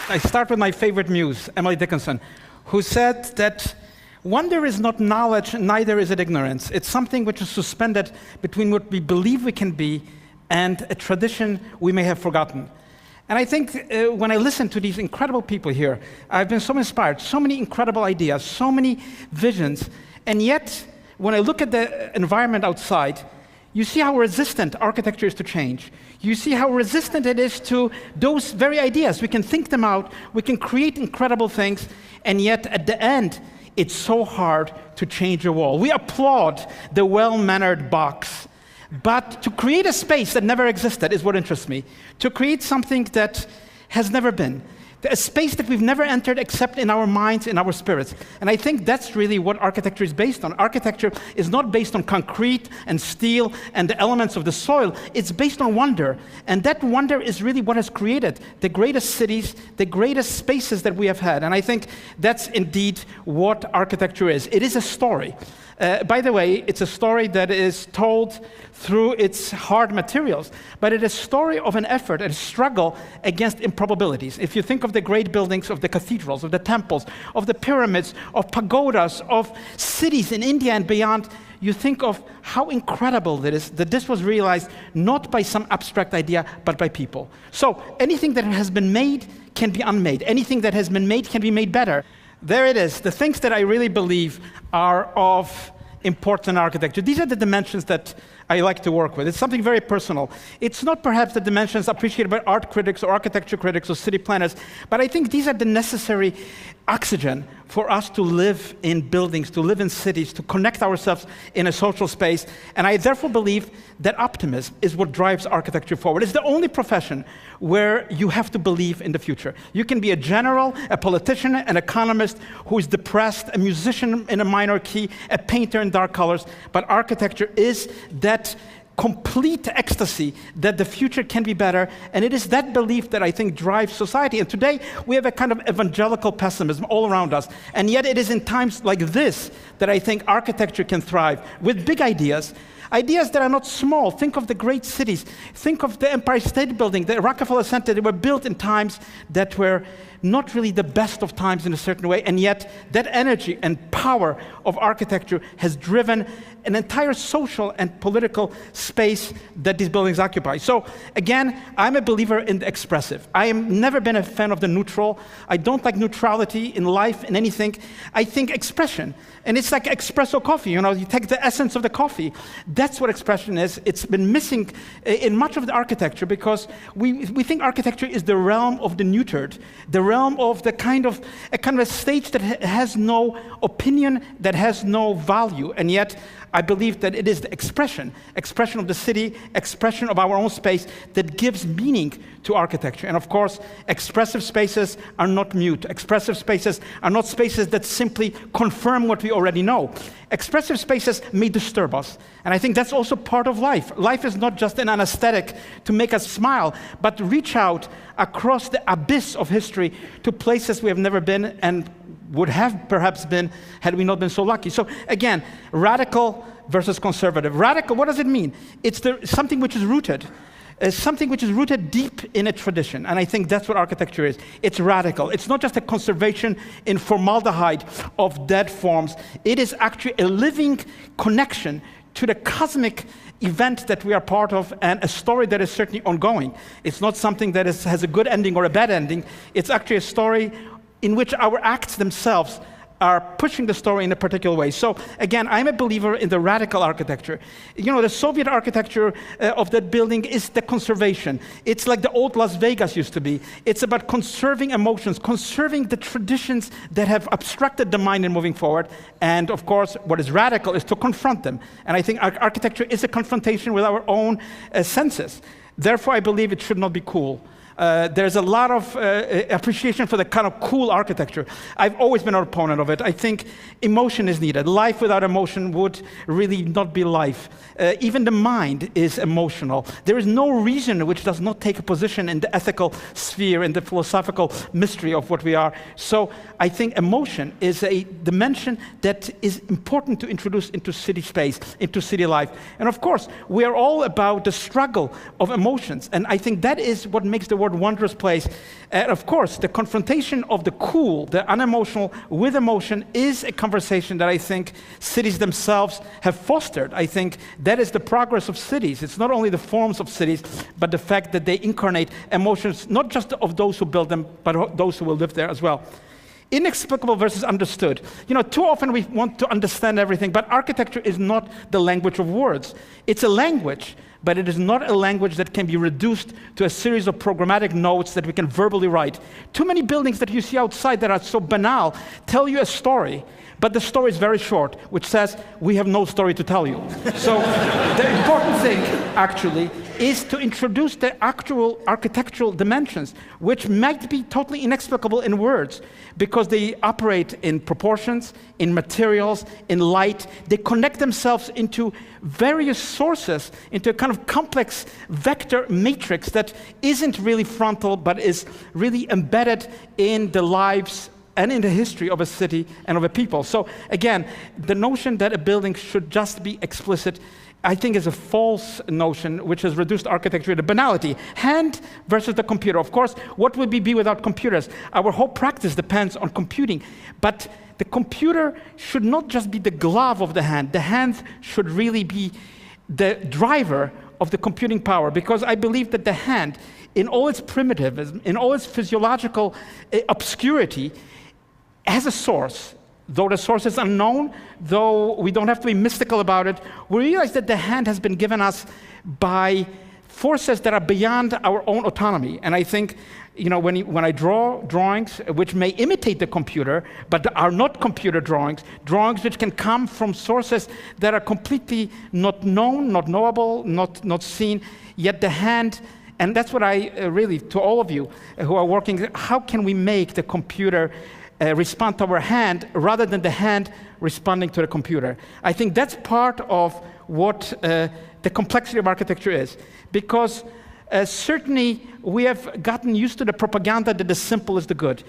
I start with my favorite muse, Emily Dickinson, who said that wonder is not knowledge, neither is it ignorance. It's something which is suspended between what we believe we can be and a tradition we may have forgotten. And I think when I listen to these incredible people here, I've been so inspired, so many incredible ideas, so many visions, and yet when I look at the environment outside, you see how resistant architecture is to change. You see how resistant it is to those very ideas. We can think them out, we can create incredible things, and yet at the end, it's so hard to change a wall. We applaud the well-mannered box, but to create a space that never existed is what interests me. To create something that has never been. A space that we've never entered except in our minds, in our spirits. And I think that's really what architecture is based on. Architecture is not based on concrete and steel and the elements of the soil. It's based on wonder. And that wonder is really what has created the greatest cities, the greatest spaces that we have had. And I think that's indeed what architecture is. It is a story. By the way, it's a story that is told through its hard materials, but it is a story of an effort, a struggle against improbabilities. If you think of the great buildings of the cathedrals, of the temples, of the pyramids, of pagodas, of cities in India and beyond, you think of how incredible it is that this was realized not by some abstract idea, but by people. So anything that has been made can be unmade. Anything that has been made can be made better. There it is, the things that I really believe are of importance in architecture. These are the dimensions that I like to work with. It's something very personal. It's not perhaps the dimensions appreciated by art critics or architecture critics or city planners, but I think these are the necessary oxygen for us to live in buildings, to live in cities, to connect ourselves in a social space. And I therefore believe that optimism is what drives architecture forward. It's the only profession where you have to believe in the future. You can be a general, a politician, an economist who is depressed, a musician in a minor key, a painter in dark colors, but architecture is that complete ecstasy that the future can be better, and it is that belief that I think drives society. And today, we have a kind of evangelical pessimism all around us, and yet it is in times like this that I think architecture can thrive with big ideas, ideas that are not small. Think of the great cities. Think of the Empire State Building, the Rockefeller Center. They were built in times that were not really the best of times in a certain way, and yet that energy and power of architecture has driven an entire social and political space that these buildings occupy. So again, I'm a believer in the expressive. I have never been a fan of the neutral. I don't like neutrality in life, in anything. I think expression. And it's like espresso coffee, you take the essence of the coffee. That's what expression is. It's been missing in much of the architecture because we think architecture is the realm of the neutered, the realm of a kind of a stage that has no opinion, that has no value. And yet, I believe that it is the expression of the city, expression of our own space that gives meaning to architecture. And of course, expressive spaces are not mute. Expressive spaces are not spaces that simply confirm what we already know. Expressive spaces may disturb us. And I think that's also part of life. Life is not just an anesthetic to make us smile, but reach out across the abyss of history to places we have never been and would have perhaps been had we not been so lucky. So again, radical versus conservative. Radical, what does it mean? It's something which is rooted. Something which is rooted deep in a tradition. And I think that's what architecture is. It's radical. It's not just a conservation in formaldehyde of dead forms. It is actually a living connection to the cosmic event that we are part of and a story that is certainly ongoing. It's not something that has a good ending or a bad ending. It's actually a story in which our acts themselves are pushing the story in a particular way. So again, I'm a believer in the radical architecture. The Soviet architecture of that building is the conservation. It's like the old Las Vegas used to be. It's about conserving emotions, conserving the traditions that have obstructed the mind in moving forward. And of course, what is radical is to confront them. And I think architecture is a confrontation with our own senses. Therefore, I believe it should not be cool. There's a lot of appreciation for the kind of cool architecture. I've always been an opponent of it. I think emotion is needed. Life without emotion would really not be life. Even the mind is emotional. There is no reason which does not take a position in the ethical sphere, in the philosophical mystery of what we are. So I think emotion is a dimension that is important to introduce into city space, into city life. And of course, we are all about the struggle of emotions. And I think that is what makes the word wondrous place. And of course, the confrontation of the cool, the unemotional, with emotion is a conversation that I think cities themselves have fostered. I think that is the progress of cities. It's not only the forms of cities, but the fact that they incarnate emotions, not just of those who build them, but of those who will live there as well. Inexplicable versus understood. You know, too often we want to understand everything, but architecture is not the language of words. It's a language, but it is not a language that can be reduced to a series of programmatic notes that we can verbally write. Too many buildings that you see outside that are so banal tell you a story, but the story is very short, which says, we have no story to tell you. So the important thing, actually, is to introduce the actual architectural dimensions, which might be totally inexplicable in words, because they operate in proportions, in materials, in light. They connect themselves into various sources, into a kind of complex vector matrix that isn't really frontal, but is really embedded in the lives and in the history of a city and of a people. So again, the notion that a building should just be explicit, I think, is a false notion which has reduced architecture to banality. Hand versus the computer. Of course, what would we be without computers? Our whole practice depends on computing. But the computer should not just be the glove of the hand. The hand should really be the driver of the computing power, because I believe that the hand, in all its primitivism, in all its physiological obscurity, has a source. Though the source is unknown, though we don't have to be mystical about it, we realize that the hand has been given us by forces that are beyond our own autonomy. And I think, you know, when I draw drawings which may imitate the computer, but are not computer drawings, drawings which can come from sources that are completely not known, not knowable, not seen, yet the hand. And that's what I really, to all of you who are working, how can we make the computer respond to our hand rather than the hand responding to the computer? I think that's part of what the complexity of architecture is. Because certainly we have gotten used to the propaganda that the simple is the good.